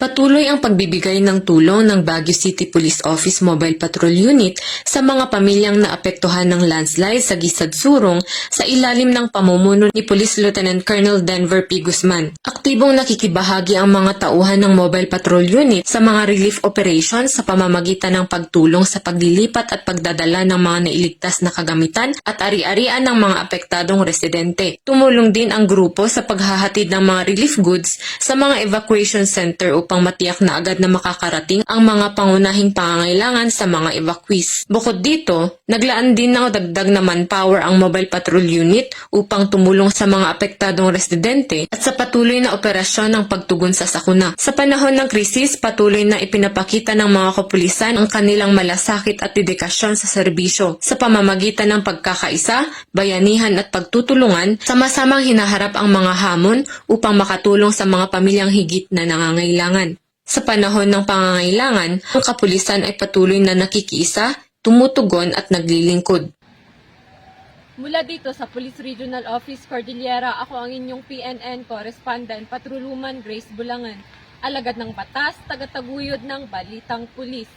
Patuloy ang pagbibigay ng tulong ng Baguio City Police Office Mobile Patrol Unit sa mga pamilyang naapektuhan ng landslide sa Gisad-Surong sa ilalim ng pamumuno ni Police Lieutenant Colonel Denver P. Guzman. Aktibong nakikibahagi ang mga tauhan ng Mobile Patrol Unit sa mga relief operations sa pamamagitan ng pagtulong sa paglilipat at pagdadala ng mga nailigtas na kagamitan at ari-arian ng mga apektadong residente. Tumulong din ang grupo sa paghahatid ng mga relief goods sa mga evacuation center upang matiyak na agad na makakarating ang mga pangunahing pangangailangan sa mga evacuees. Bukod dito, naglaan din ng dagdag na manpower ang Mobile Patrol Unit upang tumulong sa mga apektadong residente at sa patuloy na operasyon ng pagtugon sa sakuna. Sa panahon ng krisis, patuloy na ipinapakita ng mga kapulisan ang kanilang malasakit at dedikasyon sa serbisyo sa pamamagitan ng pagkakaisa, bayanihan at pagtutulungan, sama-samang hinaharap ang mga hamon upang makatulong sa mga pamilyang higit na nangangailangan. Sa panahon ng pangangailangan, ang kapulisan ay patuloy na nakikiisa, tumutugon at naglilingkod. Mula dito sa Police Regional Office Cordillera, ako ang inyong PNN Correspondent, Patrolwoman Grace Bulangan, alagad ng batas, tagataguyod ng Balitang Pulis.